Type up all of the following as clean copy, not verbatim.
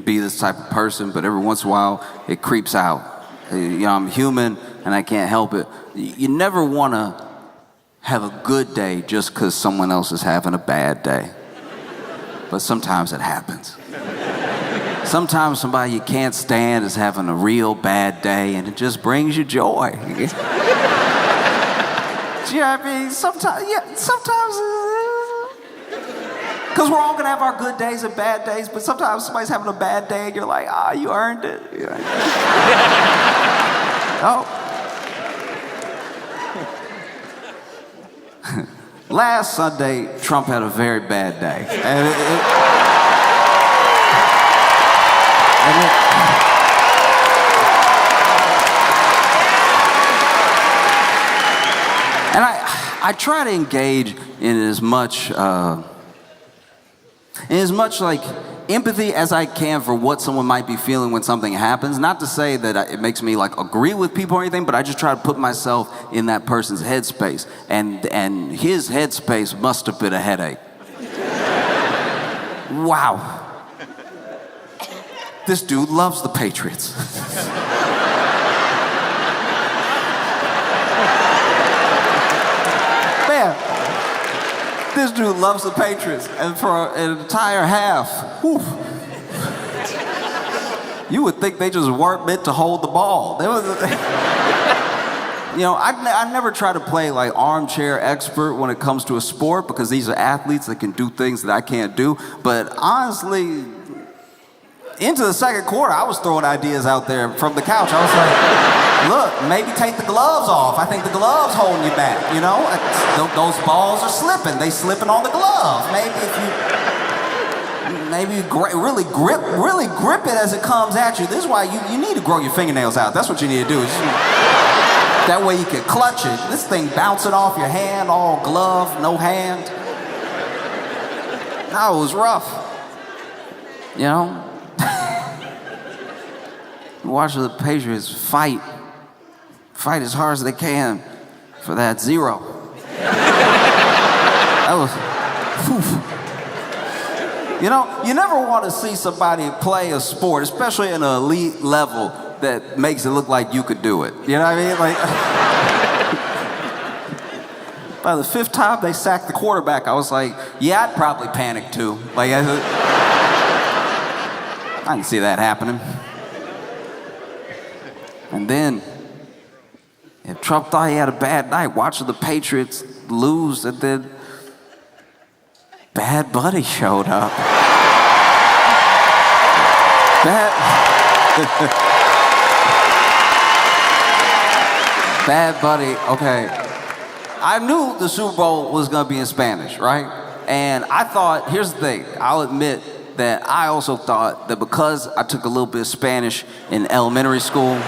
be this type of person, but every once in a while it creeps out. I'm human and I can't help it. You never want to have a good day just because someone else is having a bad day. But sometimes it happens. Sometimes somebody you can't stand is having a real bad day and it just brings you joy. You know what I mean? Sometimes, because we're all gonna have our good days and bad days, but sometimes somebody's having a bad day and you're like, you earned it. You earned it. Oh. Last Sunday, Trump had a very bad day. And I try to engage in as much like empathy as I can for what someone might be feeling when something happens. Not to say that it makes me like agree with people or anything, but I just try to put myself in that person's headspace. And his headspace must have been a headache. Wow. This dude loves the Patriots. This dude loves the Patriots, and for an entire half, whew, you would think they just weren't meant to hold the ball. I never try to play like armchair expert when it comes to a sport because these are athletes that can do things that I can't do. But honestly, into the second quarter, I was throwing ideas out there from the couch. I was like, look, maybe take the gloves off. I think the gloves holding you back, Those balls are slipping. They slipping on the glove. Maybe really grip it as it comes at you. This is why you need to grow your fingernails out. That's what you need to do. That way you can clutch it. This thing bouncing off your hand, all glove, no hand. That was rough. Watch the Patriots fight as hard as they can for that 0. That was, whew. You never want to see somebody play a sport, especially in an elite level, that makes it look like you could do it. You know what I mean? Like, by the 5th time they sacked the quarterback, I was like, yeah, I'd probably panic too. Like, I can see that happening. And then, if Trump thought he had a bad night watching the Patriots lose, and then Bad Buddy showed up. Bad Buddy, okay. I knew the Super Bowl was gonna be in Spanish, right? And I thought, here's the thing, I'll admit that I also thought that because I took a little bit of Spanish in elementary school,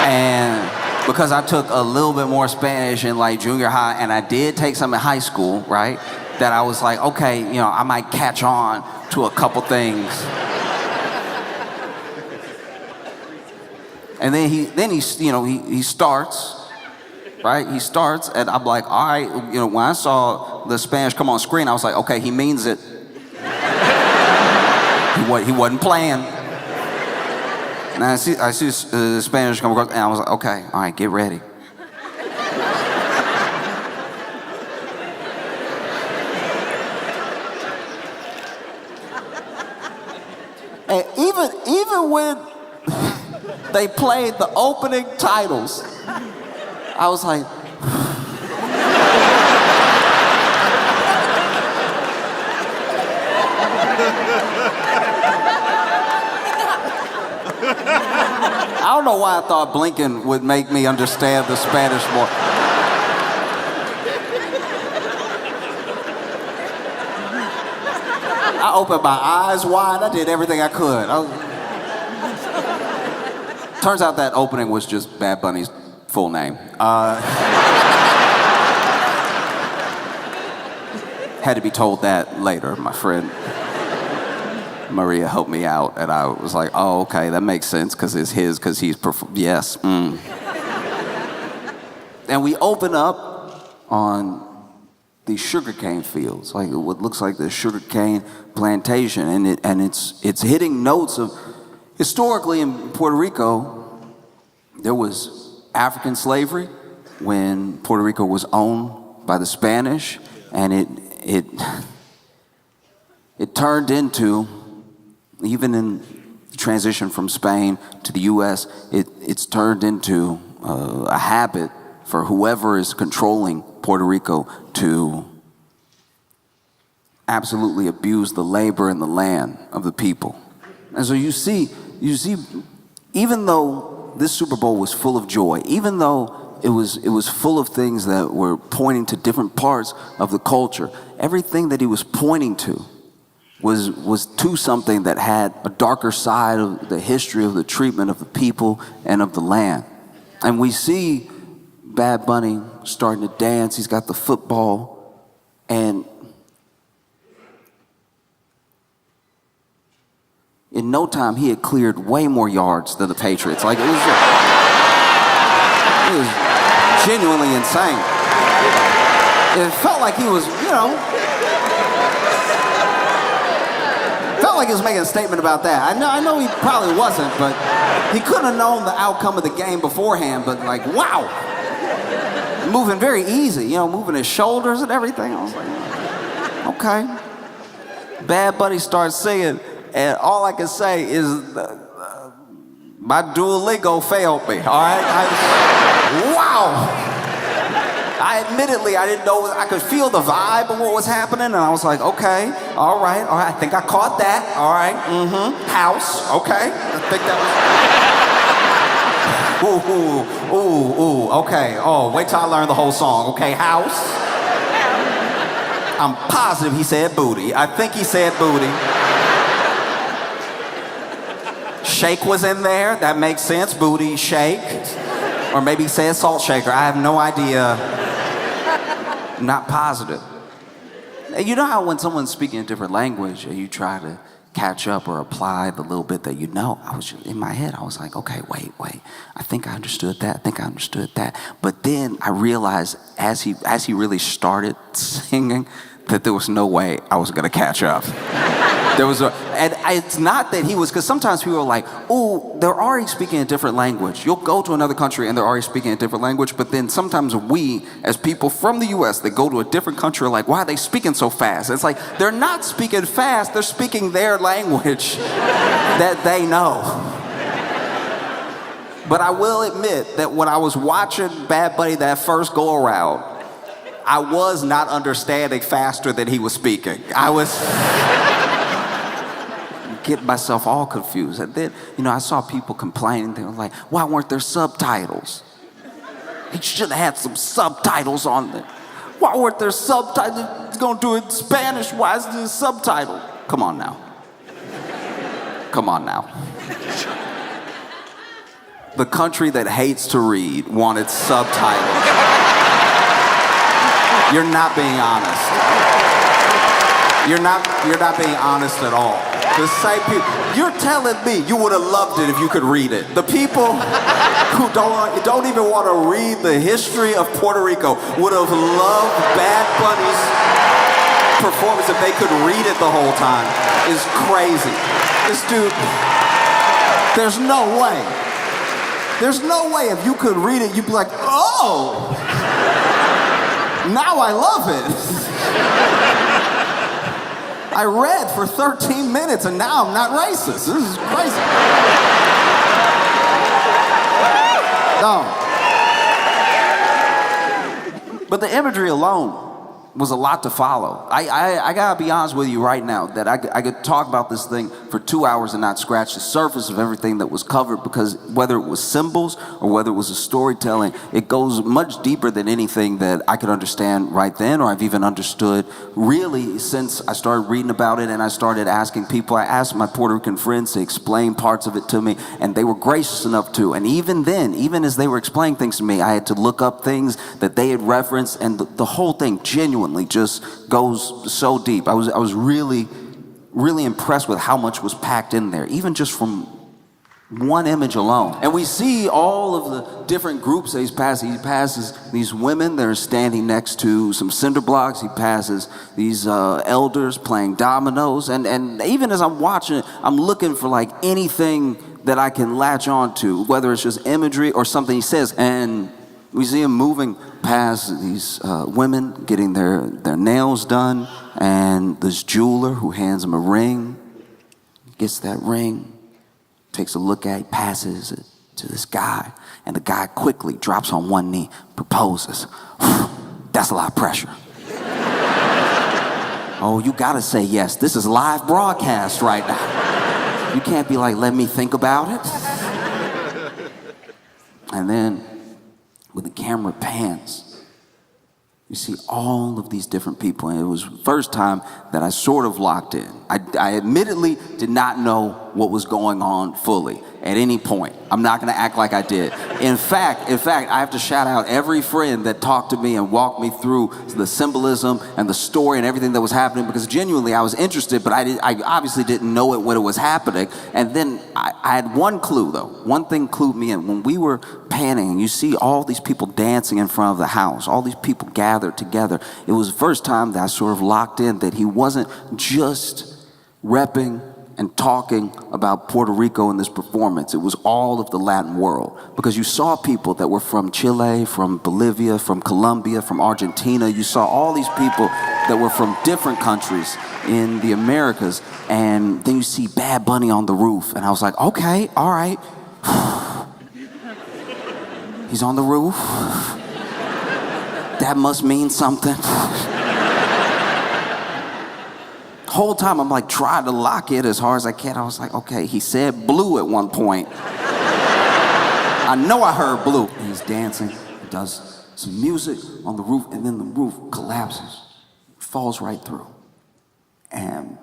and because I took a little bit more Spanish in like junior high, and I did take some in high school, right? That I was like, okay, I might catch on to a couple things. And then he starts, right? He starts, and I'm like, all right, when I saw the Spanish come on screen, I was like, okay, he means it. He wasn't playing. And I see the Spanish come across, and I was like, okay, all right, get ready. And even when they played the opening titles, I was like, I don't know why I thought blinking would make me understand the Spanish more. I opened my eyes wide. I did everything I could. Turns out that opening was just Bad Bunny's full name. Had to be told that later. My friend Maria helped me out, and I was like, oh, okay, that makes sense, because it's his, because he's, yes. And we open up on these sugarcane fields, like what looks like the sugarcane plantation, and it's hitting notes of historically in Puerto Rico there was African slavery when Puerto Rico was owned by the Spanish, and it turned into, even in the transition from Spain to the U.S., it's turned into a habit for whoever is controlling Puerto Rico to absolutely abuse the labor and the land of the people. And so you see, even though this Super Bowl was full of joy, even though it was full of things that were pointing to different parts of the culture, everything that he was pointing to was to something that had a darker side of the history of the treatment of the people and of the land. And we see Bad Bunny starting to dance. He's got the football, and in no time he had cleared way more yards than the Patriots. Like, it was genuinely insane. It felt like he was, felt like he was making a statement about that. I know he probably wasn't, but he couldn't have known the outcome of the game beforehand. But like, wow. Moving very easy, moving his shoulders and everything. I was like, okay. Bad Bunny starts singing, and all I can say is my Duolingo failed me, all right? Wow. I didn't know, I could feel the vibe of what was happening, and I was like, okay, all right, I think I caught that, all right, house, okay, I think that was... Ooh, okay. Oh, wait till I learn the whole song. Okay, house. I'm positive he said booty. I think he said booty. Shake was in there. That makes sense. Booty, shake. Or maybe he said salt shaker. I have no idea. Not positive. You know how when someone's speaking a different language and you try to catch up or apply the little bit that you know, I was just, in my head, I was like, okay, wait, I think I understood that. But then I realized as he really started singing that there was no way I was gonna catch up. And it's not that he was, because sometimes people are like, oh, they're already speaking a different language. You'll go to another country and they're already speaking a different language, but then sometimes we, as people from the US, that go to a different country are like, why are they speaking so fast? It's like, they're not speaking fast, they're speaking their language that they know. But I will admit that when I was watching Bad Bunny that first go around, I was not understanding faster than he was speaking. I was getting myself all confused. And then, I saw people complaining. They were like, why weren't there subtitles? He should have had some subtitles on there. Why weren't there subtitles? He's gonna do it in Spanish. Why is there a subtitle? Come on now. The country that hates to read wanted subtitles. You're not being honest. You're not being honest at all. The same people, you're telling me you would have loved it if you could read it. The people who don't even want to read the history of Puerto Rico would have loved Bad Bunny's performance if they could read it the whole time. It's crazy. This dude, there's no way. There's no way if you could read it, you'd be like, oh, now I love it. I read for 13 minutes and now I'm not racist. This is crazy. No. But the imagery alone was a lot to follow. I gotta be honest with you right now that I could talk about this thing for 2 hours and not scratch the surface of everything that was covered, because whether it was symbols or whether it was a storytelling, it goes much deeper than anything that I could understand right then, or I've even understood really since I started reading about it and I started asking people. I asked my Puerto Rican friends to explain parts of it to me, and they were gracious enough to. And even then, even as they were explaining things to me, I had to look up things that they had referenced, and the whole thing genuinely just goes so deep. I was really, really impressed with how much was packed in there, even just from one image alone. And we see all of the different groups that he's passing. He passes these women that are standing next to some cinder blocks. He passes these elders playing dominoes. And even as I'm watching it, I'm looking for like anything that I can latch on to, whether it's just imagery or something he says. And we see him moving past these women getting their nails done, and this jeweler who hands him a ring, gets that ring, takes a look at it, passes it to this guy, and the guy quickly drops on one knee, proposes. That's a lot of pressure. Oh, you gotta say yes. This is live broadcast right now. You can't be like, let me think about it. And then when the camera pans, you see all of these different people, and it was the first time that I sort of locked in. I admittedly did not know what was going on fully at any point. I'm not gonna act like I did. In fact, I have to shout out every friend that talked to me and walked me through the symbolism and the story and everything that was happening, because genuinely I was interested, but I obviously didn't know it when it was happening. And then I had one clue though. One thing clued me in. When we were panning and you see all these people dancing in front of the house, all these people gathered together, it was the first time that I sort of locked in that he wasn't just repping and talking about Puerto Rico in this performance. It was all of the Latin world, because you saw people that were from Chile, from Bolivia, from Colombia, from Argentina. You saw all these people that were from different countries in the Americas, and then you see Bad Bunny on the roof, and I was like, okay, all right. He's on the roof. That must mean something. Whole time I'm like trying to lock it as hard as I can. I was like, okay, he said blue at one point. I know I heard blue. And he's dancing, he does some music on the roof, and then the roof collapses, falls right through. And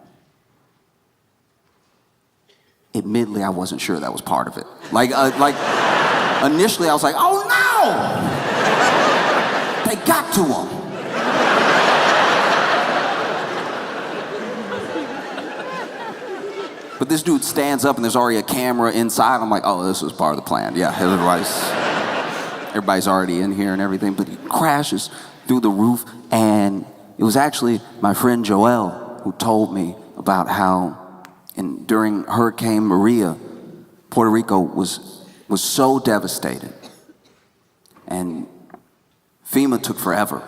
admittedly, I wasn't sure that was part of it. Like initially I was like, oh no! They got to him. But this dude stands up and there's already a camera inside. I'm like, oh, this was part of the plan. Yeah, everybody's already in here and everything. But he crashes through the roof, and it was actually my friend Joel who told me about how during Hurricane Maria, Puerto Rico was so devastated. And FEMA took forever.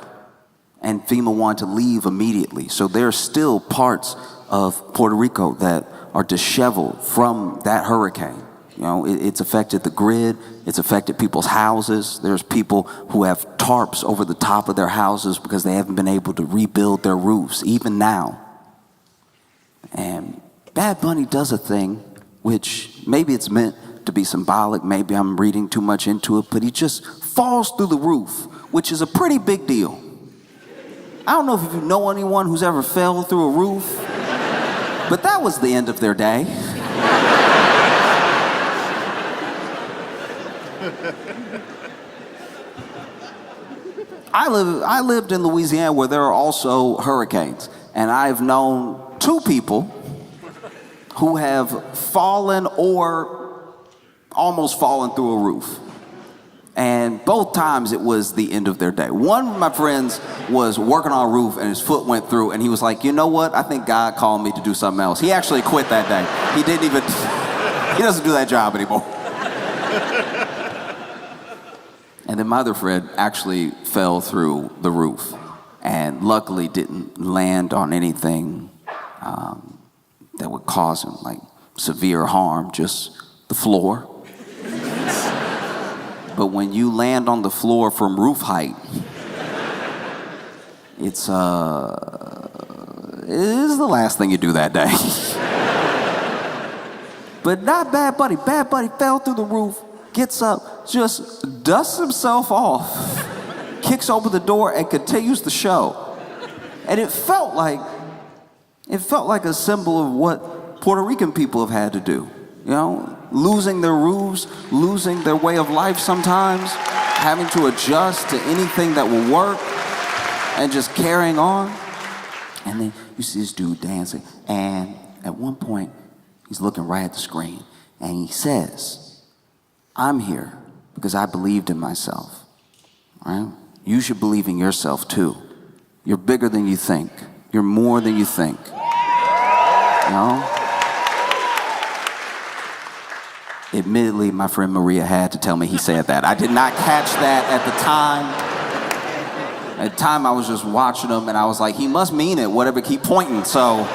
And FEMA wanted to leave immediately. So there are still parts of Puerto Rico that are disheveled from that hurricane. You know, it's affected the grid, it's affected people's houses. There's people who have tarps over the top of their houses because they haven't been able to rebuild their roofs, even now. And Bad Bunny does a thing, which maybe it's meant to be symbolic, maybe I'm reading too much into it, but he just falls through the roof, which is a pretty big deal. I don't know if you know anyone who's ever fell through a roof, but that was the end of their day. I lived in Louisiana where there are also hurricanes, and I've known two people who have fallen or almost fallen through a roof. And both times it was the end of their day. One of my friends was working on a roof and his foot went through, and he was like, you know what? I think God called me to do something else. He actually quit that day. He doesn't do that job anymore. And then my other friend actually fell through the roof and luckily didn't land on anything that would cause him like severe harm, just the floor. But when you land on the floor from roof height, it is the last thing you do that day. But not Bad Bunny. Bad Bunny fell through the roof, gets up, just dusts himself off, kicks open the door, and continues the show. And it felt like a symbol of what Puerto Rican people have had to do. You know, losing their roofs, losing their way of life sometimes, having to adjust to anything that will work, and just carrying on. And then you see this dude dancing, and at one point, he's looking right at the screen, And he says, I'm here because I believed in myself. Right? You should believe in yourself too. You're bigger than you think. You're more than you think. You know? Admittedly, my friend Maria had to tell me he said that. I did not catch that at the time. At the time, I was just watching him, and I was like, he must mean it, whatever, keep pointing. So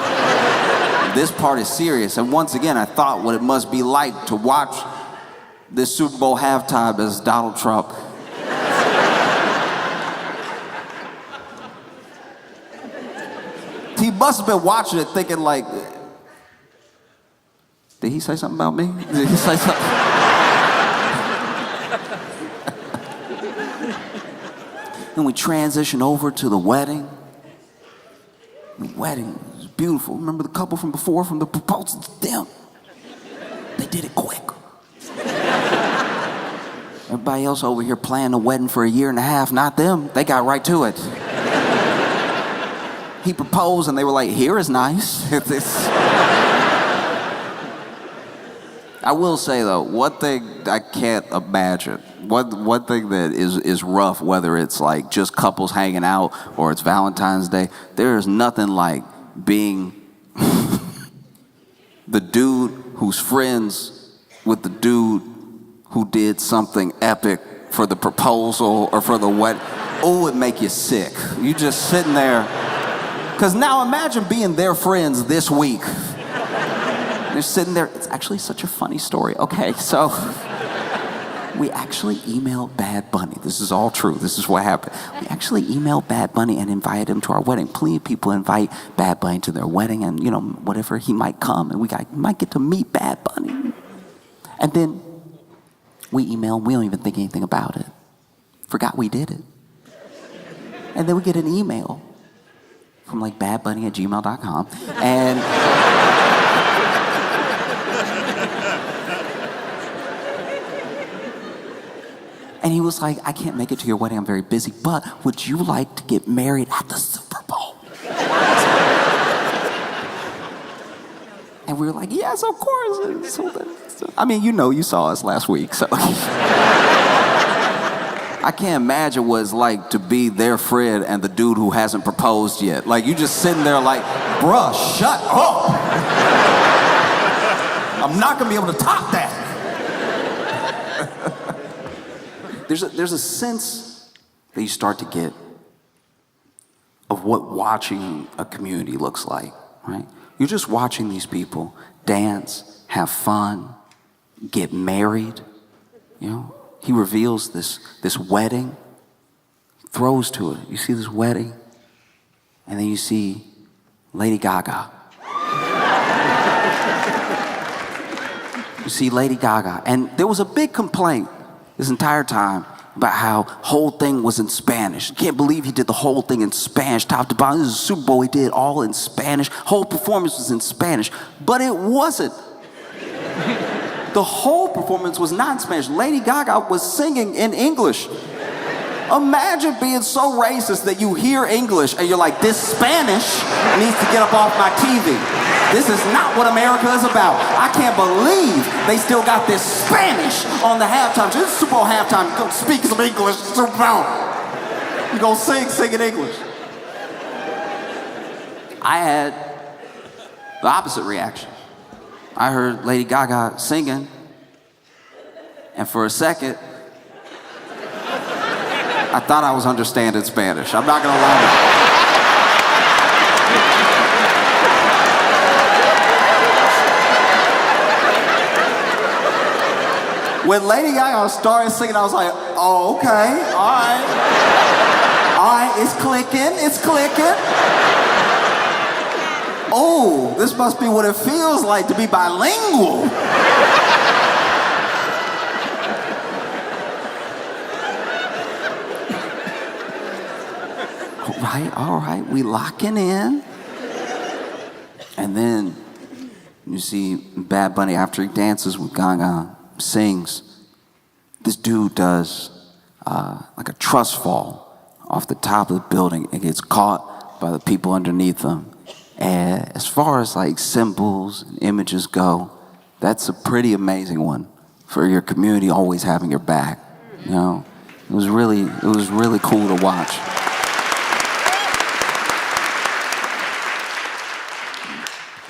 this part is serious. And once again, I thought what it must be like to watch this Super Bowl halftime as Donald Trump he must have been watching it thinking like, did he say something about me? Did he say something? Then we transition over to the wedding. The wedding was beautiful. Remember the couple from before, from the proposal? It's them. They did it quick. Everybody else over here planning a wedding for a year and a half, not them. They got right to it. He proposed and they were like, here is nice. I will say though, one thing I can't imagine, one thing that is rough, whether it's like just couples hanging out or it's Valentine's Day, there is nothing like being the dude who's friends with the dude who did something epic for the proposal or for the wedding. Oh, it'd make you sick. You just sitting there. Because now imagine being their friends this week. They're sitting there. It's actually such a funny story. Okay, so we actually emailed Bad Bunny. This is all true. This is what happened. We actually emailed Bad Bunny and invited him to our wedding. Plenty of people invite Bad Bunny to their wedding, and you know, whatever, he might come, and we might get to meet Bad Bunny. And then we email him. We don't even think anything about it. Forgot we did it. And then we get an email from like badbunny@gmail.com, and he was like, I can't make it to your wedding, I'm very busy, but would you like to get married at the Super Bowl? And we were like, yes, of course. I mean, you know, you saw us last week, so. I can't imagine what it's like to be their friend and the dude who hasn't proposed yet. Like, you just sitting there like, bruh, shut up. I'm not gonna be able to top that. There's a sense that you start to get of what watching a community looks like, right? You're just watching these people dance, have fun, get married, you know? He reveals this wedding, throws to it. You see this wedding, and then you see Lady Gaga. You see Lady Gaga. And there was a big complaint this entire time about how whole thing was in Spanish. Can't believe he did the whole thing in Spanish, top to bottom. This is a Super Bowl, he did it all in Spanish. Whole performance was in Spanish, but it wasn't. The whole performance was not in Spanish. Lady Gaga was singing in English. Imagine being so racist that you hear English and you're like, this Spanish needs to get up off my TV. This is not what America is about. I can't believe they still got this Spanish on the halftime. This is Super Bowl halftime. You're gonna speak some English, Super Bowl. You're gonna sing in English. I had the opposite reaction. I heard Lady Gaga singing, and for a second, I thought I was understanding Spanish. I'm not gonna lie. When Lady Gaga started singing, I was like, oh, okay, all right. All right, it's clicking. Oh, this must be what it feels like to be bilingual. All right, we locking in. And then you see Bad Bunny, after he dances with Gaga, sings, this dude does like a trust fall off the top of the building and gets caught by the people underneath him. And as far as like symbols and images go, that's a pretty amazing one for your community always having your back. You know, it was really cool to watch.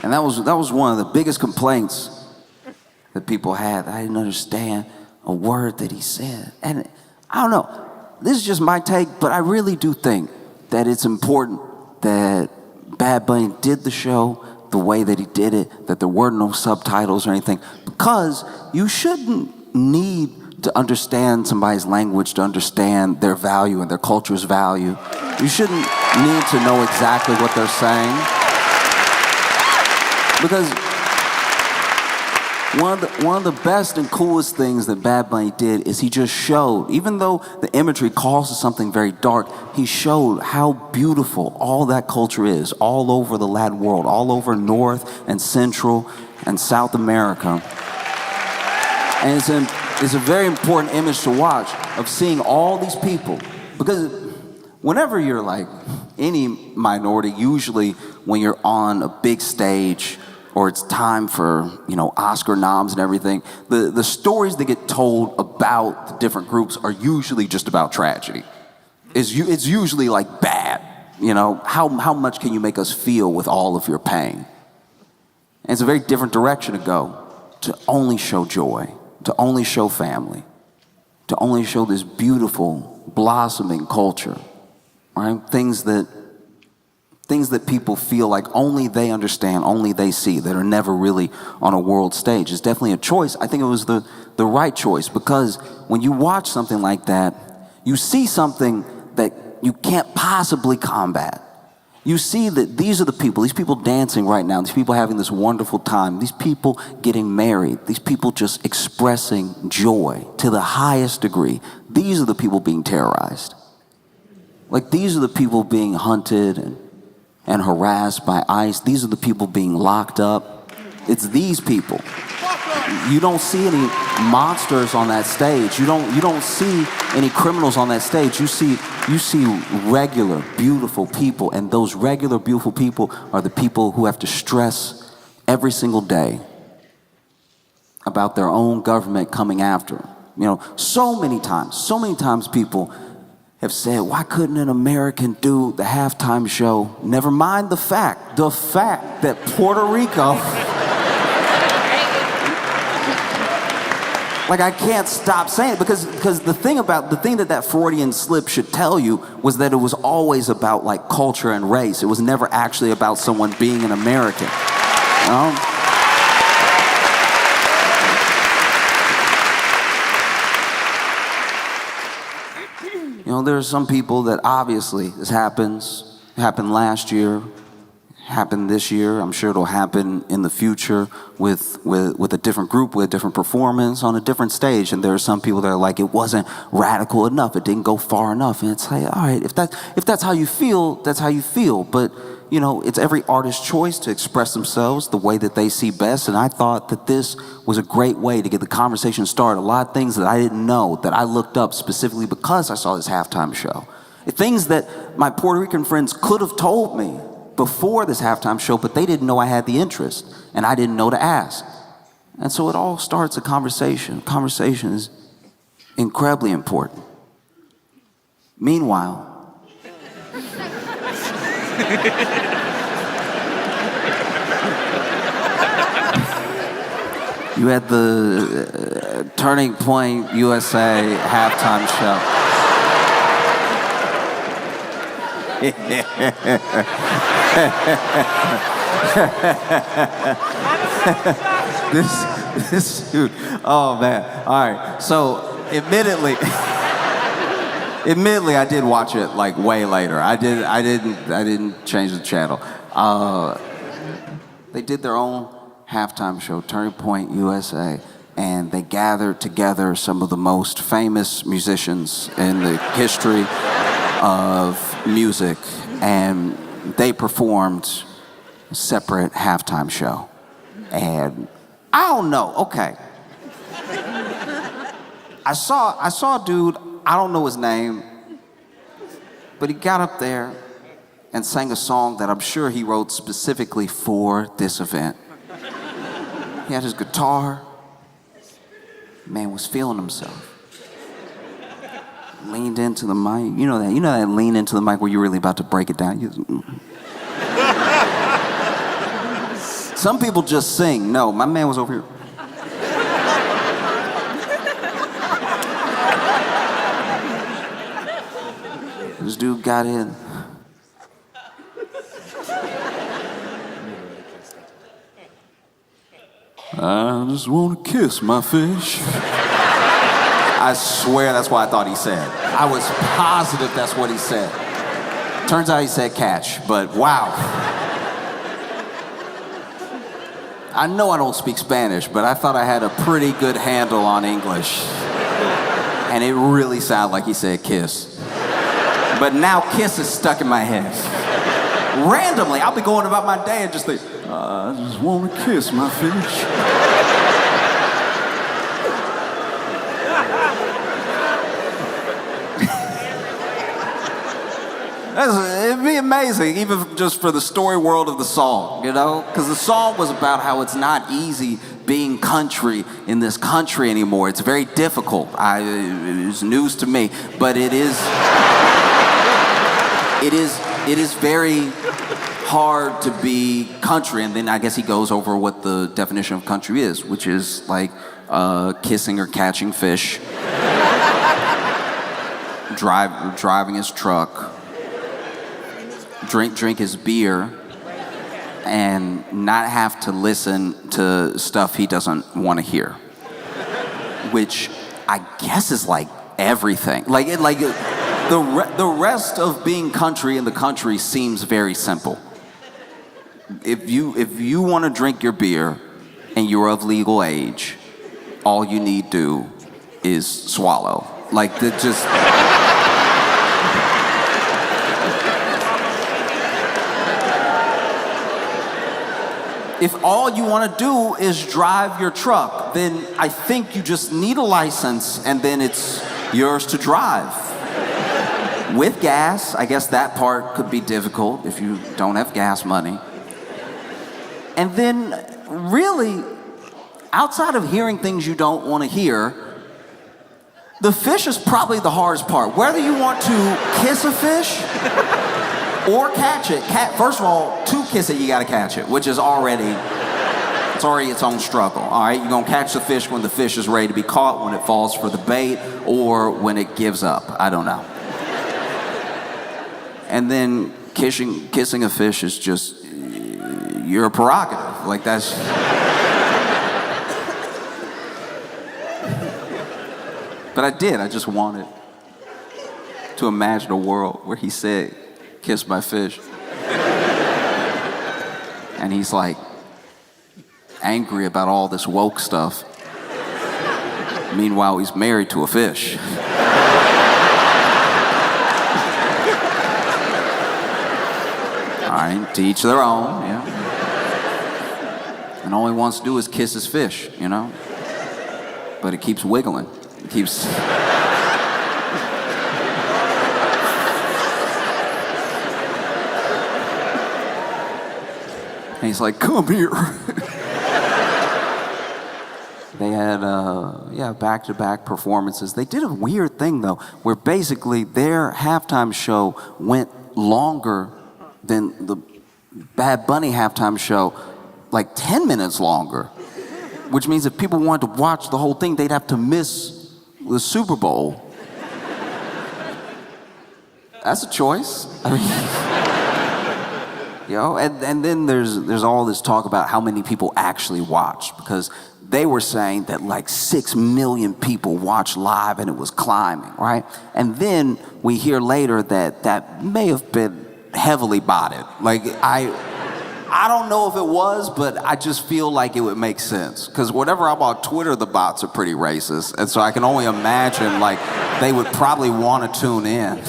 And that was one of the biggest complaints that people had. I didn't understand a word that he said. And I don't know, this is just my take, but I really do think that it's important that Bad Bunny did the show the way that he did it, that there were no subtitles or anything, because you shouldn't need to understand somebody's language to understand their value and their culture's value. You shouldn't need to know exactly what they're saying. Because one of the best and coolest things that Bad Bunny did is he just showed, even though the imagery calls to something very dark, he showed how beautiful all that culture is, all over the Latin world, all over North and Central and South America. And it's a very important image to watch, of seeing all these people. Because whenever you're like any minority, usually when you're on a big stage, or it's time for, you know, Oscar noms and everything, the stories that get told about the different groups are usually just about tragedy. It's usually like bad, you know, how much can you make us feel with all of your pain? And it's a very different direction to go, to only show joy, to only show family, to only show this beautiful, blossoming culture, right? Things that people feel like only they understand, only they see, that are never really on a world stage. It's definitely a choice. I think it was the right choice, because when you watch something like that, you see something that you can't possibly combat. You see that these are the people, these people dancing right now, these people having this wonderful time, these people getting married, these people just expressing joy to the highest degree. These are the people being terrorized. Like, these are the people being hunted and harassed by ICE. These are the people being locked up. It's these people. You don't see any monsters on that stage. You don't see any criminals on that stage. You see regular, beautiful people, and those regular, beautiful people are the people who have to stress every single day about their own government coming after them. You know, so many times people have said, why couldn't an American do the halftime show? Never mind the fact that Puerto Rico, like, I can't stop saying it, because the thing that Freudian slip should tell you was that it was always about like culture and race. It was never actually about someone being an American. You know? You know, there are some people that obviously this happened last year, happened this year. I'm sure it'll happen in the future with a different group, with a different performance on a different stage. And there are some people that are like, it wasn't radical enough, it didn't go far enough. And it's like, all right, if that's how you feel, that's how you feel. But you know, it's every artist's choice to express themselves the way that they see best. And I thought that this was a great way to get the conversation started. A lot of things that I didn't know, that I looked up specifically because I saw this halftime show. Things that my Puerto Rican friends could have told me before this halftime show, but they didn't know I had the interest, and I didn't know to ask. And so it all starts a conversation. Conversation is incredibly important. Meanwhile, you had the Turning Point USA halftime show. This dude, oh man. All right, so admittedly, I did watch it like way later. I didn't change the channel. They did their own halftime show, Turning Point USA, and they gathered together some of the most famous musicians in the history of music, and they performed a separate halftime show. And I don't know, okay. I saw a dude, I don't know his name, but he got up there and sang a song that I'm sure he wrote specifically for this event. He had his guitar. Man was feeling himself. Leaned into the mic. You know that lean into the mic where you're really about to break it down. Some people just sing. No, my man was over here. This dude got in. I just want to kiss my fish. I swear that's what I thought he said. I was positive that's what he said. Turns out he said catch, but wow. I know I don't speak Spanish, but I thought I had a pretty good handle on English. And it really sounded like he said kiss. But now kiss is stuck in my head. Randomly, I'll be going about my day and just think, I just want to kiss my fish. It'd be amazing, even just for the story world of the song, you know? Because the song was about how it's not easy being country in this country anymore. It's very difficult. It's news to me, but it is very hard to be country. And then I guess he goes over what the definition of country is, which is like kissing or catching fish, driving his truck, drink his beer, and not have to listen to stuff he doesn't want to hear, which I guess is like everything. The rest of being country in the country seems very simple. If you want to drink your beer and you're of legal age, all you need do is swallow. If all you want to do is drive your truck, then I think you just need a license and then it's yours to drive. With gas, I guess that part could be difficult if you don't have gas money. And then, really, outside of hearing things you don't want to hear, the fish is probably the hardest part. Whether you want to kiss a fish or catch it. First of all, to kiss it, you gotta catch it, which is already its own struggle. All right, you're gonna catch the fish when the fish is ready to be caught, when it falls for the bait, or when it gives up. I don't know. And then kissing a fish is just your prerogative. Like that's. But I did. I just wanted to imagine a world where he said, kiss my fish. And he's like angry about all this woke stuff. Meanwhile, he's married to a fish. All right, to each their own, yeah. And all he wants to do is kiss his fish, you know? But it keeps wiggling. It keeps... And he's like, come here. They had, back-to-back performances. They did a weird thing, though, where basically their halftime show went longer than the Bad Bunny halftime show, like 10 minutes longer. Which means if people wanted to watch the whole thing, they'd have to miss the Super Bowl. That's a choice. I mean... You know, and then there's all this talk about how many people actually watched, because they were saying that like 6 million people watched live and it was climbing, right? And then we hear later that may have been heavily botted. Like I don't know if it was, but I just feel like it would make sense, because whenever I'm on Twitter, the bots are pretty racist, and so I can only imagine like they would probably want to tune in.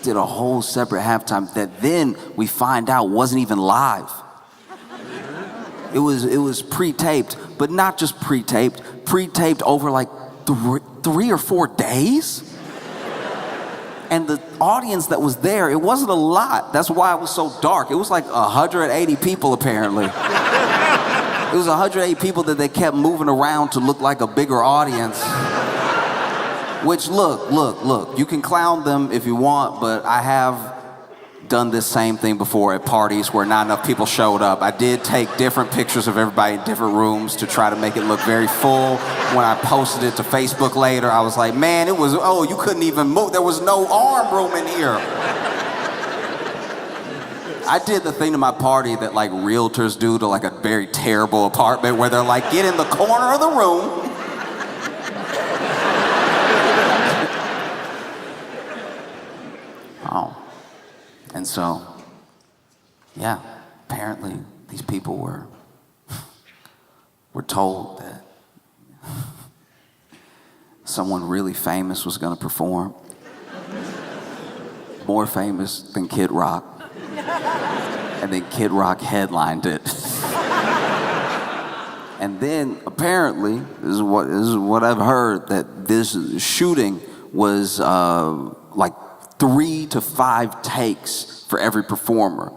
Did a whole separate halftime that then we find out wasn't even live. It was pre-taped, but not just pre-taped over like 3 or 4 days. And the audience that was there, it wasn't a lot. That's why it was so dark. It was like 180 people apparently. It was 180 people that they kept moving around to look like a bigger audience. Which, look, you can clown them if you want, but I have done this same thing before at parties where not enough people showed up. I did take different pictures of everybody in different rooms to try to make it look very full. When I posted it to Facebook later, I was like, man, it was, oh, you couldn't even move. There was no arm room in here. I did the thing to my party that like realtors do to like a very terrible apartment where they're like, get in the corner of the room. Oh. And so, yeah, apparently these people were told that someone really famous was gonna perform. More famous than Kid Rock. And then Kid Rock headlined it. And then apparently, this is what I've heard, that this shooting was like 3 to 5 takes for every performer.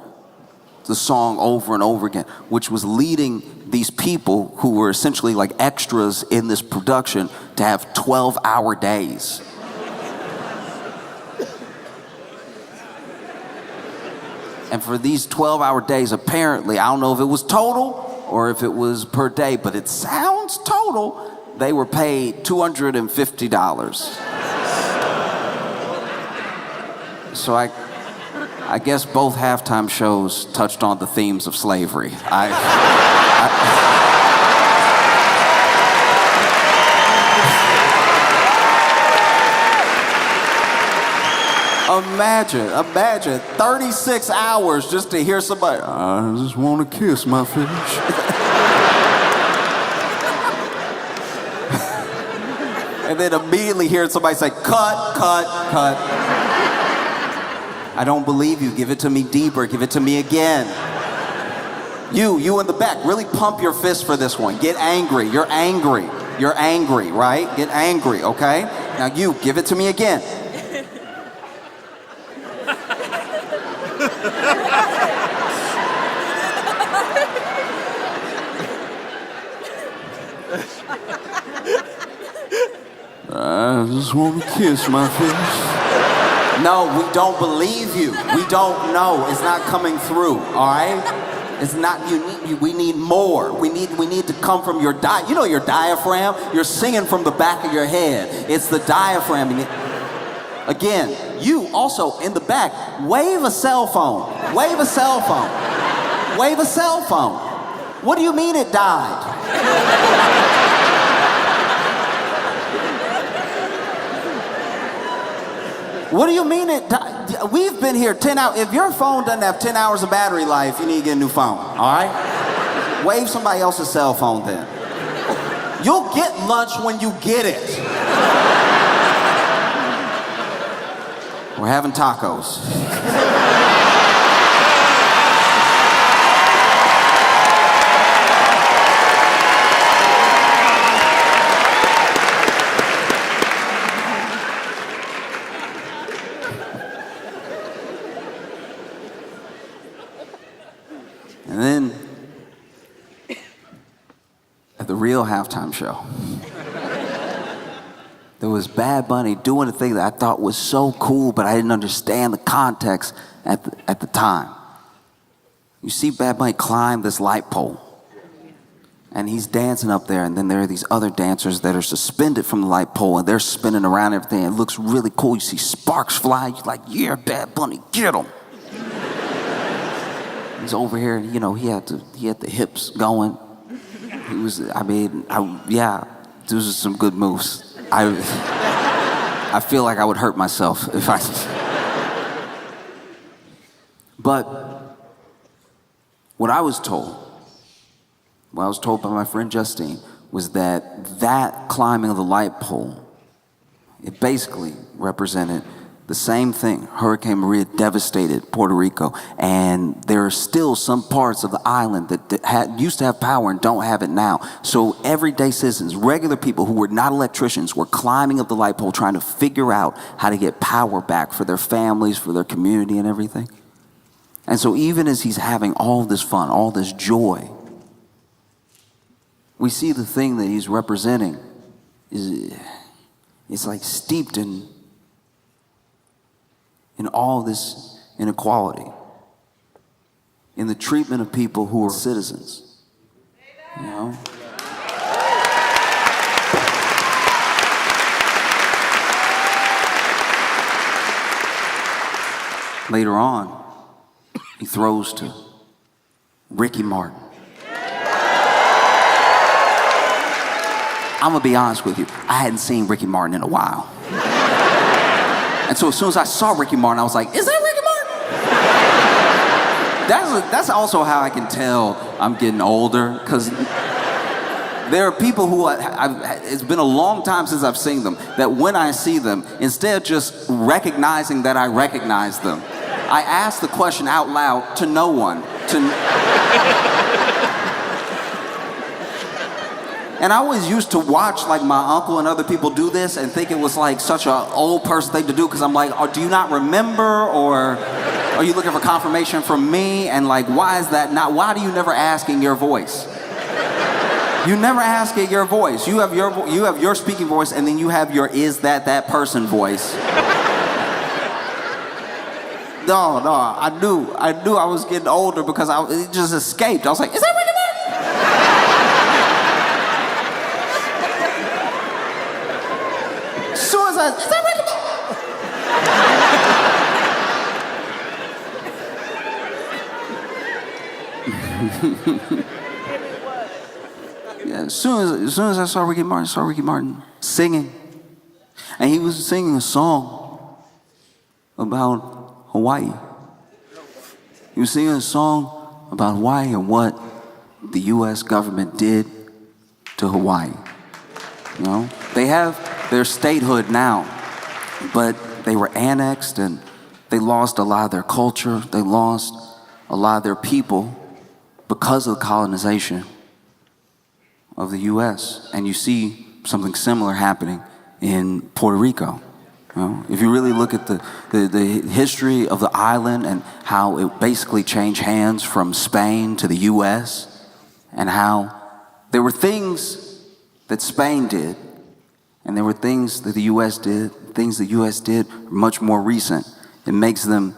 The song over and over again, which was leading these people who were essentially like extras in this production to have 12-hour days. And for these 12-hour days, apparently, I don't know if it was total or if it was per day, but it sounds total, they were paid $250. So I guess both halftime shows touched on the themes of slavery. Imagine 36 hours just to hear somebody, I just want to kiss my fish. And then immediately hearing somebody say, cut. I don't believe you. Give it to me deeper. Give it to me again. You in the back, really pump your fist for this one. Get angry. You're angry, right? Get angry, okay? Now you, give it to me again. I just want to kiss my fish. No, we don't believe you. We don't know. It's not coming through, all right? It's not, we need more. We need to come from your you know your diaphragm? You're singing from the back of your head. It's the diaphragm. Again, you also in the back, wave a cell phone. Wave a cell phone. Wave a cell phone. What do you mean it died? What do you mean it died? We've been here 10 hours. If your phone doesn't have 10 hours of battery life, you need to get a new phone, all right? Wave somebody else's cell phone then. You'll get lunch when you get it. We're having tacos. And then, at the real halftime show, there was Bad Bunny doing a thing that I thought was so cool, but I didn't understand the context at the time. You see Bad Bunny climb this light pole, and he's dancing up there, and then there are these other dancers that are suspended from the light pole, and they're spinning around everything. It looks really cool. You see sparks fly. You're like, yeah, Bad Bunny, get him. He's over here, and he had the hips going. He was, yeah, those are some good moves. I feel like I would hurt myself if I. But what I was told by my friend Justine, was that climbing of the light pole, it basically represented The same thing. Hurricane Maria devastated Puerto Rico, and there are still some parts of the island that used to have power and don't have it now. So everyday citizens, regular people who were not electricians, were climbing up the light pole trying to figure out how to get power back for their families, for their community and everything. And so even as he's having all this fun, all this joy, we see the thing that he's representing it's like steeped in all this inequality, in the treatment of people who are citizens, you know? Later on, he throws to Ricky Martin. I'm gonna be honest with you, I hadn't seen Ricky Martin in a while. And so as soon as I saw Ricky Martin, I was like, is that Ricky Martin? That's also how I can tell I'm getting older, because there are people who it's been a long time since I've seen them, that when I see them, instead of just recognizing that I recognize them, I ask the question out loud to no one. And I always used to watch like my uncle and other people do this and think it was like such an old person thing to do, because I'm like, oh, do you not remember, or are you looking for confirmation from me? And like, why is that not? Why do you never ask in your voice? You never ask in your voice. You have your speaking voice, and then you have your is that person voice. No, I knew I was getting older because it just escaped. I was like, is that Ricky Martin? Is that yeah, as soon as I saw Ricky Martin singing. And he was singing a song about Hawaii. He was singing a song about Hawaii and what the U.S. government did to Hawaii. You know, they have their statehood now, but they were annexed and they lost a lot of their culture. They lost a lot of their people because of the colonization of the U.S. And you see something similar happening in Puerto Rico. You know, if you really look at the history of the island and how it basically changed hands from Spain to the U.S., and how there were things that Spain did and there were things that the U.S. did. Things the U.S. did are much more recent. It makes them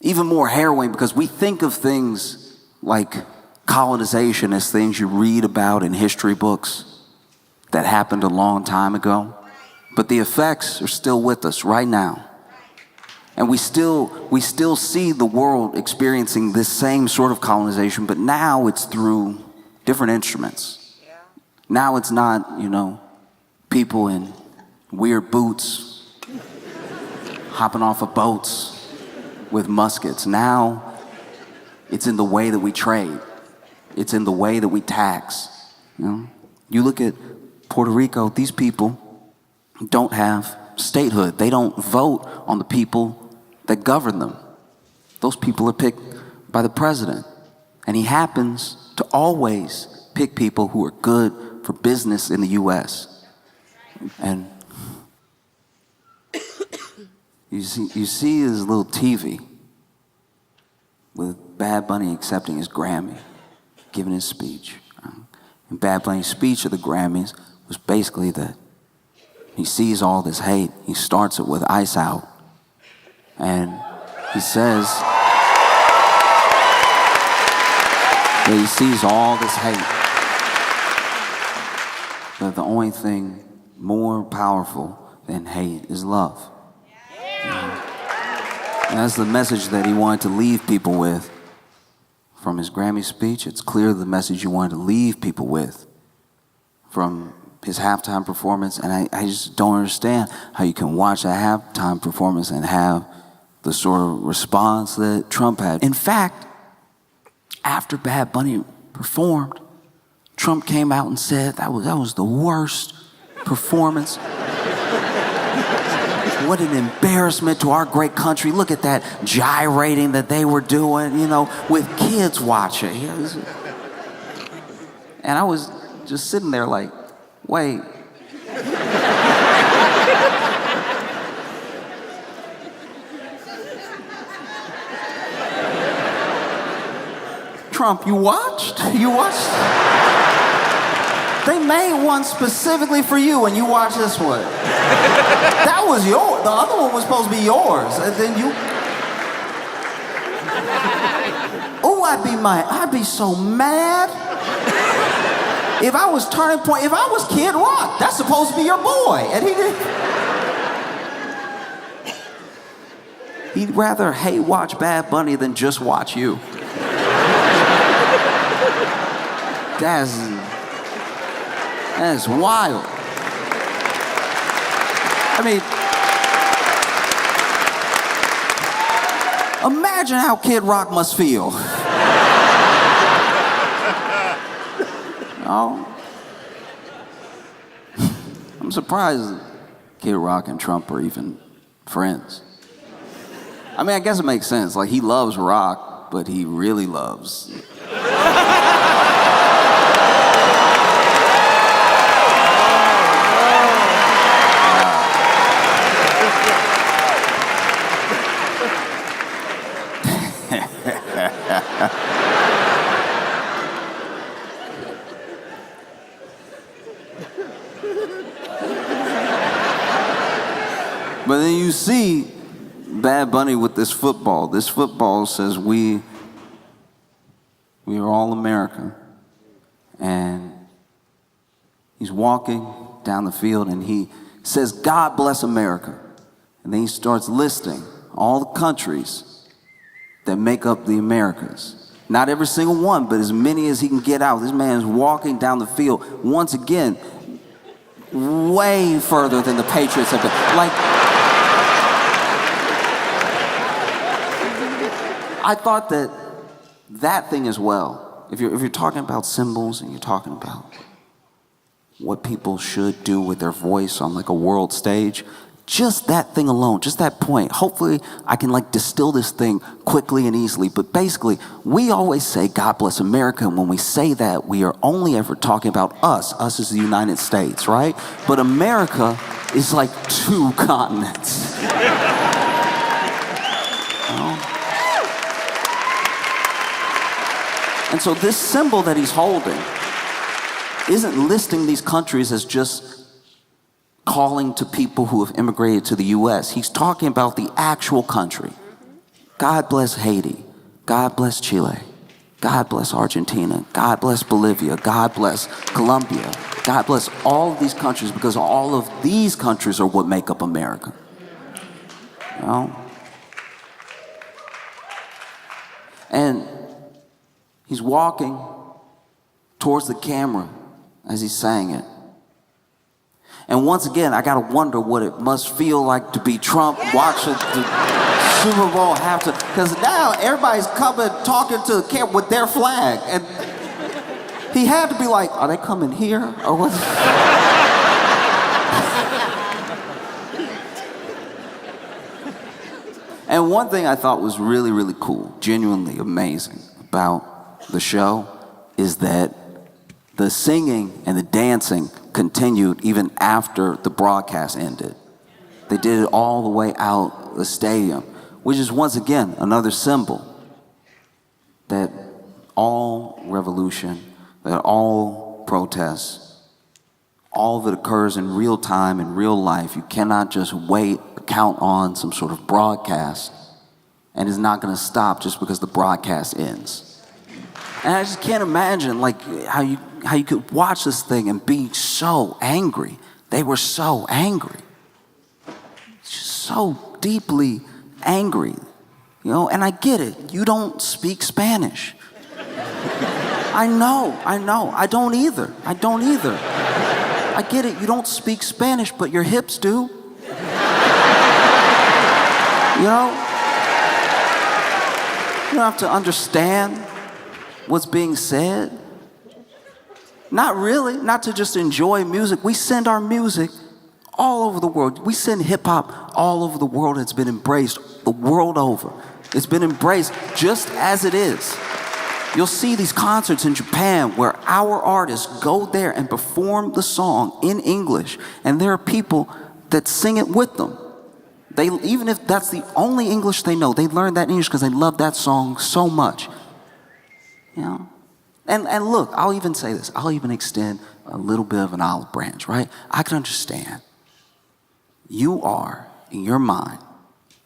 even more harrowing, because we think of things like colonization as things you read about in history books that happened a long time ago. But the effects are still with us right now. And we still see the world experiencing this same sort of colonization, but now it's through different instruments. Yeah. Now it's not, people in weird boots hopping off of boats with muskets. Now it's in the way that we trade. It's in the way that we tax. You look at Puerto Rico, these people don't have statehood. They don't vote on the people that govern them. Those people are picked by the president. And he happens to always pick people who are good for business in the U.S. And you see his little TV with Bad Bunny accepting his Grammy, giving his speech. And Bad Bunny's speech at the Grammys was basically that he sees all this hate. He starts it with Ice Out. And he says that he sees all this hate. But the only thing more powerful than hate is love. And that's the message that he wanted to leave people with from his Grammy speech. It's clear the message he wanted to leave people with from his halftime performance. And I just don't understand how you can watch a halftime performance and have the sort of response that Trump had. In fact, after Bad Bunny performed, Trump came out and said that was the worst performance what an embarrassment to our great country. Look at that gyrating that they were doing, with kids watching. And I was just sitting there like, wait. Trump, you watched? They made one specifically for you, and you watched this one. That was yours. The other one was supposed to be yours, and then you. Oh, I'd be so mad. If I was Turning Point, if I was Kid Rock, that's supposed to be your boy, and he didn't. He'd rather hate watch Bad Bunny than just watch you. That's wild. I mean, imagine how Kid Rock must feel. Oh, I'm surprised Kid Rock and Trump are even friends. I mean, I guess it makes sense. Like, he loves rock, but he really loves. But then you see Bad Bunny with this football. This football says we are all American. And he's walking down the field and he says, God bless America. And then he starts listing all the countries that make up the Americas. Not every single one, but as many as he can get out. This man is walking down the field, once again, way further than the Patriots have been. Like, I thought that thing as well, if you're talking about symbols and you're talking about what people should do with their voice on like a world stage, just that thing alone, just that point, hopefully I can like distill this thing quickly and easily. But basically, we always say, God bless America. And when we say that, we are only ever talking about us as the United States, right? But America is like 2 continents. And so this symbol that he's holding isn't listing these countries as just calling to people who have immigrated to the U.S. He's talking about the actual country. God bless Haiti. God bless Chile. God bless Argentina. God bless Bolivia. God bless Colombia. God bless all of these countries, because all of these countries are what make up America. You know? And he's walking towards the camera as he's saying it. And once again, I gotta wonder what it must feel like to be Trump watching the Super Bowl halftime. Because now everybody's coming, talking to the camera with their flag. And he had to be like, are they coming here? Or what? And one thing I thought was really, really cool, genuinely amazing about the show is that the singing and the dancing continued even after the broadcast ended. They did it all the way out the stadium, which is once again another symbol that all revolution, that all protests, all of it occurs in real time, in real life. You cannot just wait or count on some sort of broadcast, and it's not gonna stop just because the broadcast ends. And I just can't imagine like how you could watch this thing and be so angry. They were so angry. Just so deeply angry. You know, and I get it. You don't speak Spanish. I know. I don't either. I get it. You don't speak Spanish, but your hips do. You know? You don't have to understand what's being said. Not really, not to just enjoy music. We send our music all over the world. We send hip hop all over the world. It's been embraced the world over. It's been embraced just as it is. You'll see these concerts in Japan where our artists go there and perform the song in English, and there are people that sing it with them. Even if that's the only English they know, they learn that English because they love that song so much. You know? And look, I'll even say this. I'll even extend a little bit of an olive branch, right? I can understand. You are, in your mind,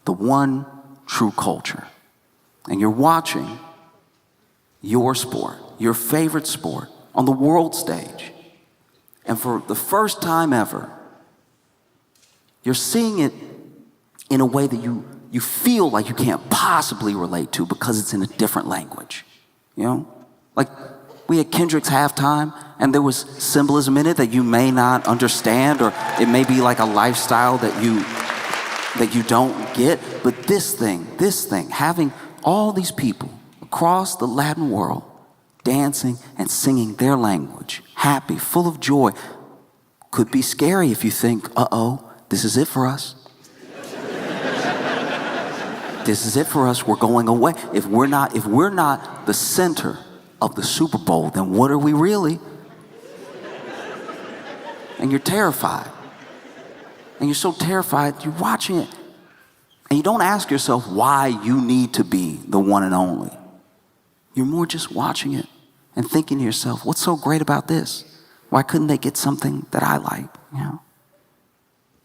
the one true culture. And you're watching your sport, your favorite sport, on the world stage. And for the first time ever, you're seeing it in a way that you feel like you can't possibly relate to because it's in a different language. You know? Like, we had Kendrick's Halftime, and there was symbolism in it that you may not understand, or it may be like a lifestyle that you don't get. But this thing, having all these people across the Latin world dancing and singing their language, happy, full of joy, could be scary if you think, uh-oh, this is it for us. This is it for us. We're going away. If we're not the center of the Super Bowl, then what are we really? And you're terrified. And you're so terrified, you're watching it. And you don't ask yourself why you need to be the one and only. You're more just watching it and thinking to yourself, what's so great about this? Why couldn't they get something that I like? You know?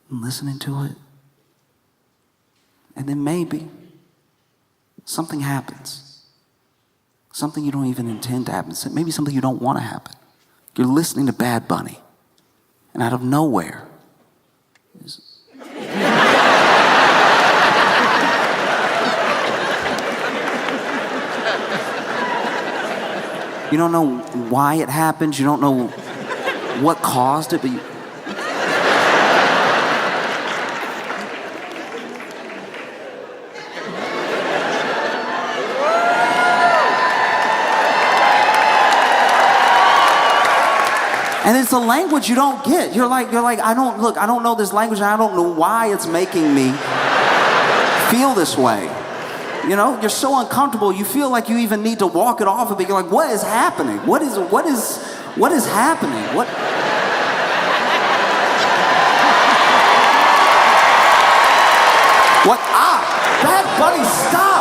And listening to it. And then maybe something happens. Something you don't even intend to happen. Maybe something you don't want to happen. You're listening to Bad Bunny, and out of nowhere, you don't know why it happens. You don't know what caused it, but and it's a language you don't get. You're like, I don't know this language, and I don't know why it's making me feel this way. You know, you're so uncomfortable, you feel like you even need to walk it off of it. You're like, what is happening? What is happening? Bad Bunny, stop!